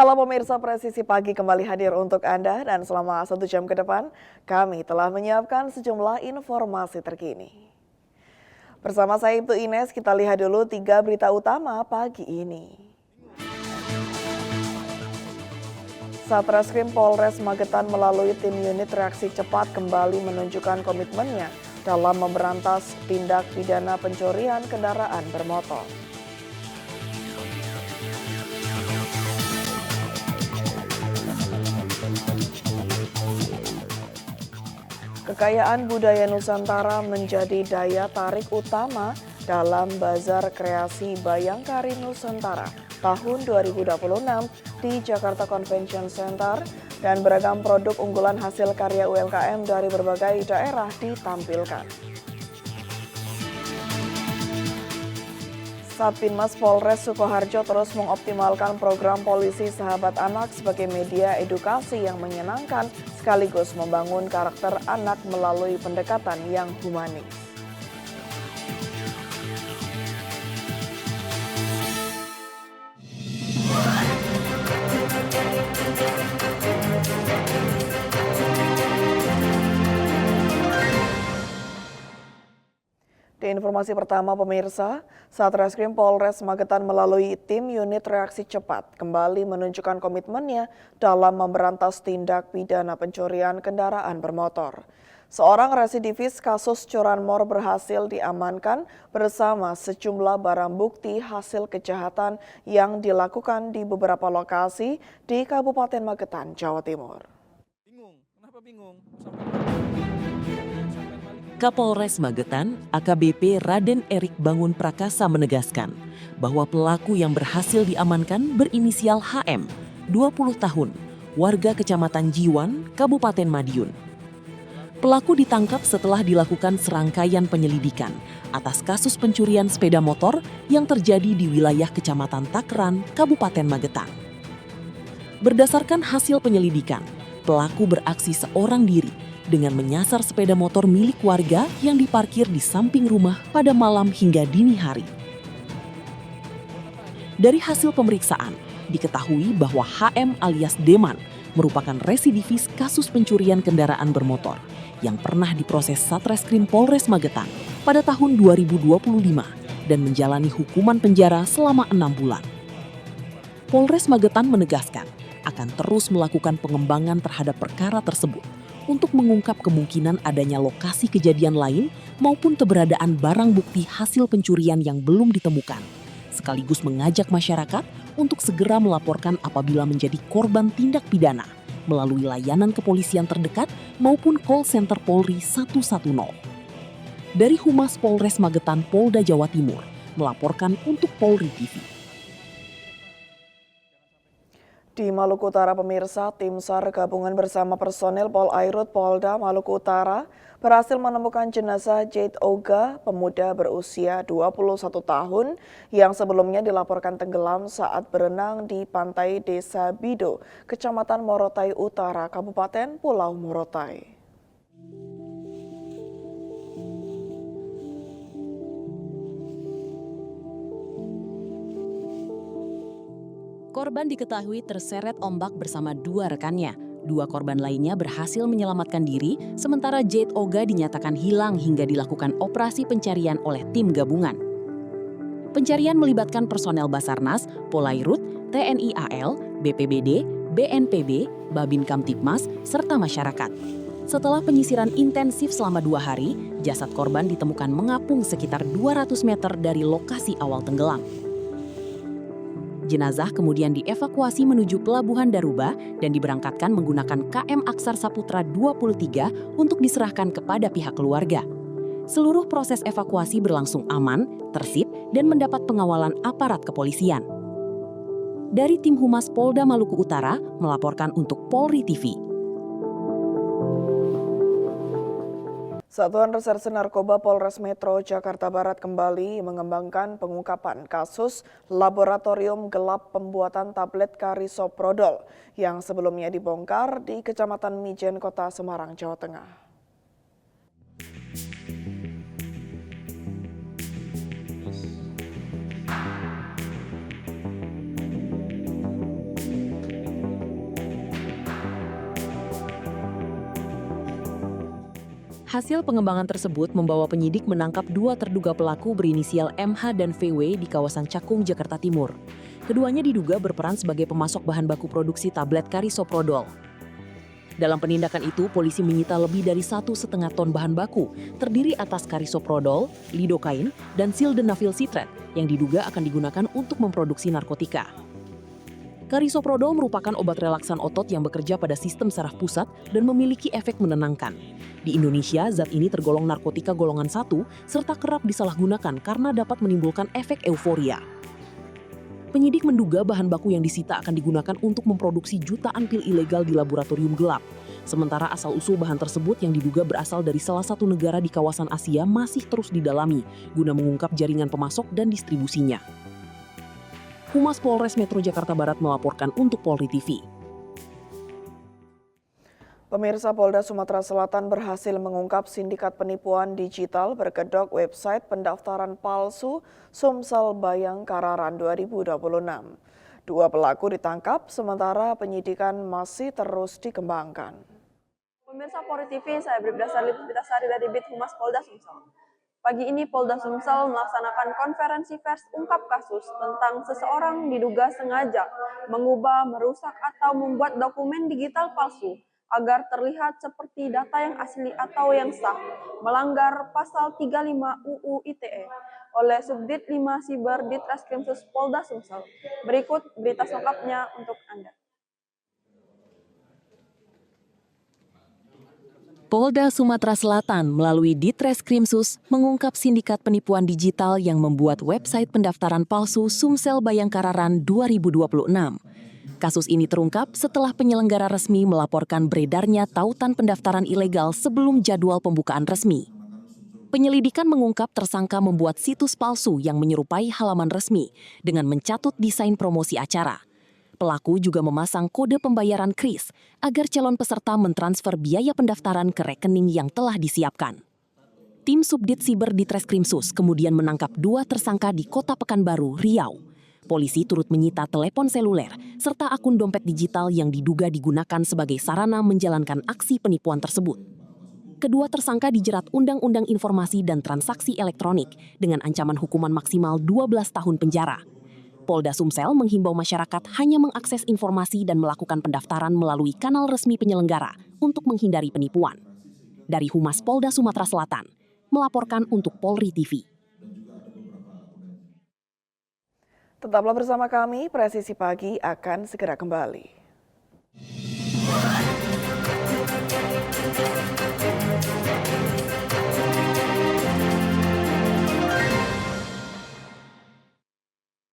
Halo pemirsa, Presisi Pagi kembali hadir untuk Anda dan selama 1 jam ke depan kami telah menyiapkan sejumlah informasi terkini. Bersama saya Ibtu Ines, kita lihat dulu 3 berita utama pagi ini. Satreskrim Polres Magetan melalui tim unit reaksi cepat kembali menunjukkan komitmennya dalam memberantas tindak pidana pencurian kendaraan bermotor. Kekayaan budaya Nusantara menjadi daya tarik utama dalam Bazar Kreasi Bayangkari Nusantara tahun 2026 di Jakarta Convention Center dan beragam produk unggulan hasil karya UMKM dari berbagai daerah ditampilkan. Satpinmas Polres Sukoharjo terus mengoptimalkan program Polisi Sahabat Anak sebagai media edukasi yang menyenangkan sekaligus membangun karakter anak melalui pendekatan yang humanis. Di informasi pertama pemirsa, Satreskrim Polres Magetan melalui tim unit reaksi cepat kembali menunjukkan komitmennya dalam memberantas tindak pidana pencurian kendaraan bermotor. Seorang residivis kasus curanmor berhasil diamankan bersama sejumlah barang bukti hasil kejahatan yang dilakukan di beberapa lokasi di Kabupaten Magetan, Jawa Timur. Kenapa bingung? Kapolres Magetan, AKBP Raden Erik Bangun Prakasa menegaskan bahwa pelaku yang berhasil diamankan berinisial HM, 20 tahun, warga Kecamatan Jiwan, Kabupaten Madiun. Pelaku ditangkap setelah dilakukan serangkaian penyelidikan atas kasus pencurian sepeda motor yang terjadi di wilayah Kecamatan Takran, Kabupaten Magetan. Berdasarkan hasil penyelidikan, pelaku beraksi seorang diri dengan menyasar sepeda motor milik warga yang diparkir di samping rumah pada malam hingga dini hari. Dari hasil pemeriksaan, diketahui bahwa HM alias Deman merupakan residivis kasus pencurian kendaraan bermotor yang pernah diproses Satreskrim Polres Magetan pada tahun 2025 dan menjalani hukuman penjara selama 6 bulan. Polres Magetan menegaskan akan terus melakukan pengembangan terhadap perkara tersebut untuk mengungkap kemungkinan adanya lokasi kejadian lain maupun keberadaan barang bukti hasil pencurian yang belum ditemukan, sekaligus mengajak masyarakat untuk segera melaporkan apabila menjadi korban tindak pidana melalui layanan kepolisian terdekat maupun call center Polri 110. Dari Humas Polres Magetan Polda Jawa Timur melaporkan untuk Polri TV. Di Maluku Utara pemirsa, tim SAR gabungan bersama personel Polairut Polda Maluku Utara berhasil menemukan jenazah Jade Oga, pemuda berusia 21 tahun yang sebelumnya dilaporkan tenggelam saat berenang di pantai Desa Bido, Kecamatan Morotai Utara, Kabupaten Pulau Morotai. Korban diketahui terseret ombak bersama 2 rekannya. 2 korban lainnya berhasil menyelamatkan diri, sementara Jade Oga dinyatakan hilang hingga dilakukan operasi pencarian oleh tim gabungan. Pencarian melibatkan personel Basarnas, Polairut, TNI AL, BPBD, BNPB, Babin Kamtipmas, serta masyarakat. Setelah penyisiran intensif selama 2 hari, jasad korban ditemukan mengapung sekitar 200 meter dari lokasi awal tenggelam. Jenazah kemudian dievakuasi menuju Pelabuhan Daruba dan diberangkatkan menggunakan KM Aksar Saputra 23 untuk diserahkan kepada pihak keluarga. Seluruh proses evakuasi berlangsung aman, tertib, dan mendapat pengawalan aparat kepolisian. Dari tim Humas Polda Maluku Utara melaporkan untuk Polri TV. Satuan Reserse Narkoba Polres Metro Jakarta Barat kembali mengembangkan pengungkapan kasus laboratorium gelap pembuatan tablet Karisoprodol yang sebelumnya dibongkar di Kecamatan Mijen, Kota Semarang, Jawa Tengah. Hasil pengembangan tersebut membawa penyidik menangkap 2 terduga pelaku berinisial MH dan VW di kawasan Cakung, Jakarta Timur. Keduanya diduga berperan sebagai pemasok bahan baku produksi tablet karisoprodol. Dalam penindakan itu, polisi menyita lebih dari 1,5 ton bahan baku, terdiri atas karisoprodol, lidokain, dan sildenafil sitrat yang diduga akan digunakan untuk memproduksi narkotika. Karisoprodol merupakan obat relaksan otot yang bekerja pada sistem saraf pusat dan memiliki efek menenangkan. Di Indonesia, zat ini tergolong narkotika golongan 1 serta kerap disalahgunakan karena dapat menimbulkan efek euforia. Penyidik menduga bahan baku yang disita akan digunakan untuk memproduksi jutaan pil ilegal di laboratorium gelap. Sementara asal-usul bahan tersebut yang diduga berasal dari salah satu negara di kawasan Asia masih terus didalami guna mengungkap jaringan pemasok dan distribusinya. Humas Polres Metro Jakarta Barat melaporkan untuk Polri TV. Pemirsa, Polda Sumatera Selatan berhasil mengungkap sindikat penipuan digital berkedok website pendaftaran palsu Sumsel Bayangkararan 2026. 2 pelaku ditangkap, sementara penyidikan masih terus dikembangkan. Pemirsa Polri TV, saya Bribda Sarli Puspitasari dari Bid Humas Polda Sumsel. Pagi ini Polda Sumsel melaksanakan konferensi pers ungkap kasus tentang seseorang diduga sengaja mengubah, merusak atau membuat dokumen digital palsu agar terlihat seperti data yang asli atau yang sah, melanggar pasal 35 UU ITE oleh Subdit 5 Siber Ditreskrimsus Polda Sumsel. Berikut berita selengkapnya untuk Anda. Polda Sumatera Selatan melalui Ditreskrimsus mengungkap sindikat penipuan digital yang membuat website pendaftaran palsu Sumsel Bayangkararan 2026. Kasus ini terungkap setelah penyelenggara resmi melaporkan beredarnya tautan pendaftaran ilegal sebelum jadwal pembukaan resmi. Penyelidikan mengungkap tersangka membuat situs palsu yang menyerupai halaman resmi dengan mencatut desain promosi acara. Pelaku juga memasang kode pembayaran kris agar calon peserta mentransfer biaya pendaftaran ke rekening yang telah disiapkan. Tim Subdit Siber Ditreskrimsus kemudian menangkap 2 tersangka di Kota Pekanbaru, Riau. Polisi turut menyita telepon seluler serta akun dompet digital yang diduga digunakan sebagai sarana menjalankan aksi penipuan tersebut. Kedua tersangka dijerat Undang-Undang Informasi dan Transaksi Elektronik dengan ancaman hukuman maksimal 12 tahun penjara. Polda Sumsel menghimbau masyarakat hanya mengakses informasi dan melakukan pendaftaran melalui kanal resmi penyelenggara untuk menghindari penipuan. Dari Humas Polda Sumatera Selatan, melaporkan untuk Polri TV. Tetaplah bersama kami, Presisi Pagi akan segera kembali.